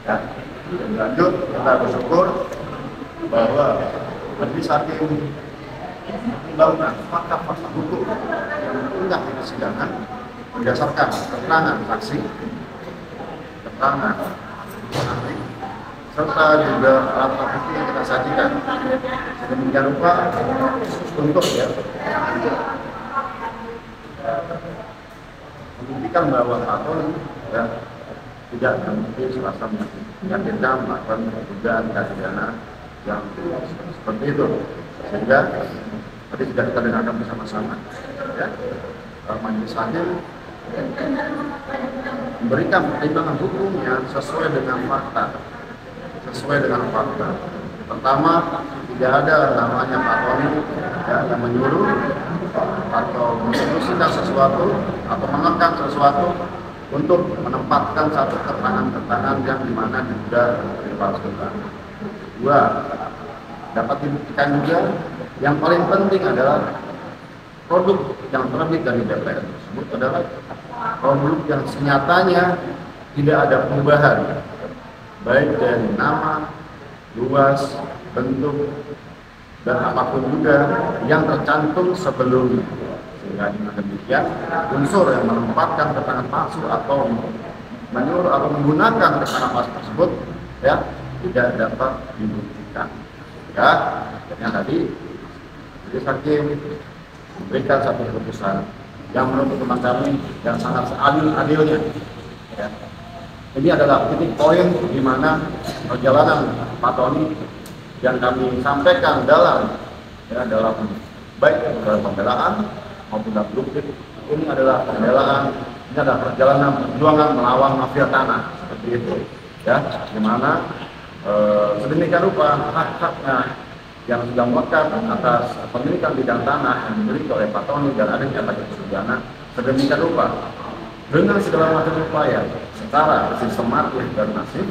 Ya. Dan lanjut kita bersyukur bahwa majelis hakim membangun fakta-fakta hukum yang diunggah di persidangan berdasarkan keterangan saksi, keterangan ahli, serta juga alat bukti yang kita sajikan. Sedemikian rupa untuk membuktikan bahwa Pak Tony tidak terbukti serasa meyakinkan melakukan dugaan tindak pidana yang seperti itu, sehingga tadi sudah kita dengarkan bersama-sama majelis hakim memberikan pertimbangan hukumnya sesuai dengan fakta. Pertama, tidak ada namanya Pak Tony yang menyuruh atau menginstruksikan sesuatu atau mengekang sesuatu untuk menempatkan satu keterangan yang dimana juga dipalsukan. Dua, dapat dibuktikan juga yang paling penting adalah produk yang terbit dari DPR tersebut adalah produk yang senyatanya tidak ada perubahan, baik dari nama, luas, bentuk, dan apapun juga yang tercantum sebelumnya. Sehingga dengan demikian unsur yang menempatkan keterangan palsu atau menyuruh atau menggunakan keterangan palsu tersebut tidak dapat dibuktikan. Yang tadi majelis hakim memberikan satu keputusan yang menurut teman kami yang sangat seadil-adilnya. Ini adalah titik poin di mana perjalanan Pak Tony yang kami sampaikan dalam baik dalam pembelaan maupun dalam bukti. Ini adalah pembelaan, ini adalah perjalanan perjuangan melawan mafia tanah seperti itu, di mana sedemikian rupa hak-haknya yang sudah melekat atas pemilikan bidang tanah yang dimiliki oleh Pak Tony dan adanya Pak Sugana sedemikian rupa dengan segala macam upaya secara sistematis dan masif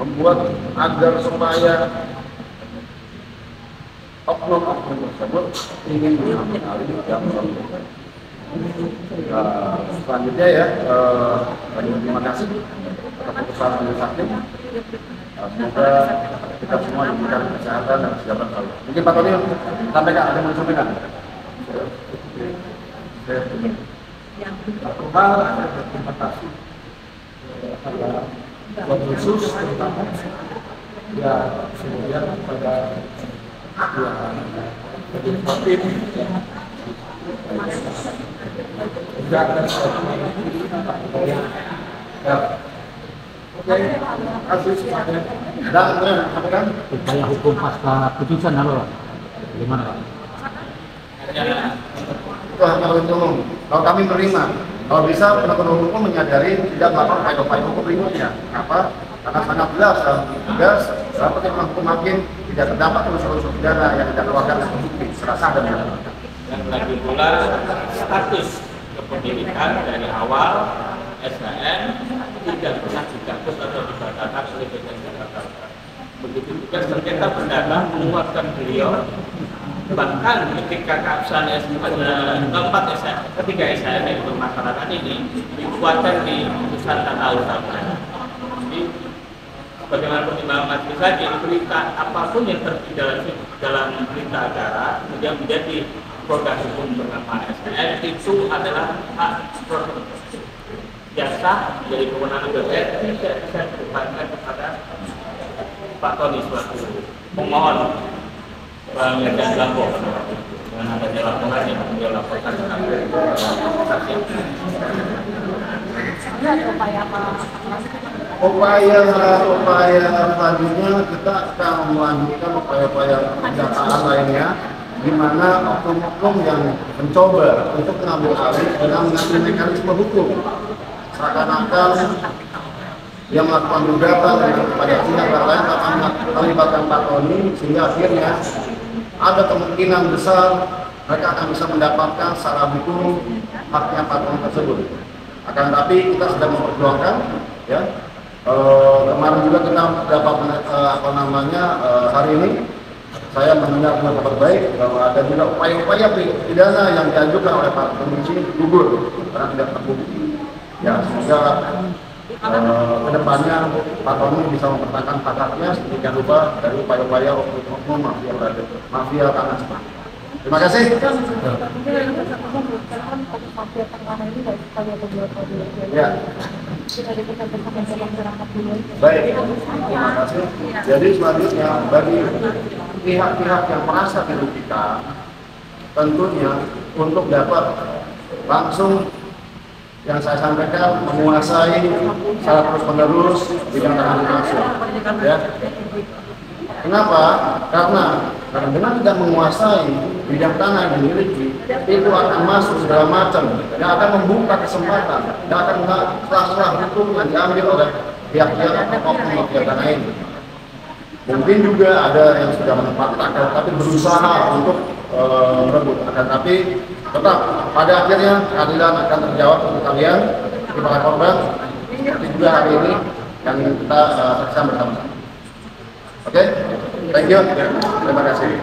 membuat agar supaya oknum-oknum tersebut ingin mengambil alih yang selanjutnya terima kasih atas keputusan majelis hakim. Semoga kita semua diberikan kesehatan dan kesejahteraan selalu. Mungkin Pak Tony sampaikan, ada yang mau disampaikan? Satu hal, terima kasih buat khusus terutama kemudian pada legislatif juga ada upaya hukum pasca putusan apa Pak? Bagaimana Pak? Itu hanya umum. Kalau kami menerima, kalau bisa penegak hukum menyadari tidak melakukan upaya hukum berikutnya. Apa? Karena sangat jelas dan tegas, seperti hukum hakim tidak terdapat unsur-unsur pidana yang tidak keluarkan dan terbukti serasa dan nyata. Dan lagi pula status kepemilikan dari awal SHM tidak pernah dicabut atau dibatalkan oleh PT Jakarta. Begitu juga sengketa perdata menguatkan beliau, bahkan ketika keabsahan keempat SHM, ketiga SHM yang bermasyarakat ini dikuatkan di putusan tata usaha. Jadi bagaimana pertimbangan majelis hakim, berita apapun yang terjadi dalam berita acara kemudian menjadi produk hukum bernama SHM itu adalah hak jasa dari kewenangan DPR tidak bisa dibebankan kepada Pak Tony selaku pemohon pengerjaan laporan dengan adanya laporan yang beliau laporkan saksi. Upaya selanjutnya kita akan melanjutkan upaya-upaya pendataan lainnya, di mana oknum-oknum yang mencoba untuk mengambil alih dengan mengambil mekanisme hukum, seakan-akan dia melakukan gugatan kepada pihak lain akan melibatkan Pak Tony, sehingga akhirnya ada kemungkinan besar mereka akan bisa mendapatkan secara hukum haknya Pak Tony tersebut. Akan tapi kita sedang memperjuangkan, kemarin juga kita dapat hari ini saya mendengar kabar baik bahwa ada juga upaya-upaya pidana yang diajukan oleh Pak Tony gugur karena tidak terbukti. Semoga kedepannya Pak Tony bisa mempertahankan hak-haknya sedemikian rupa dari upaya-upaya oknum mafia tanah. Terima kasih. Ya. Baik, terima kasih. Jadi selanjutnya bagi pihak-pihak yang merasa dirugikan, tentunya untuk dapat langsung yang saya sampaikan menguasai secara terus-menerus bidang tanah langsung. Ya. Kenapa? Karena dengan tidak menguasai bidang tanah yang dimiliki, itu akan masuk segala macam yang akan membuka kesempatan, yang akan celah-celah hukum yang diambil oleh pihak-pihak oknum mafia tanah ini. Mungkin juga ada yang sudah menempatkan, tapi berusaha untuk merebut. Tapi tetap pada akhirnya keadilan akan terjawab untuk kalian di para korban. Seperti juga hari ini yang kita saksikan bersama-sama. Oke, thank you. Terima kasih.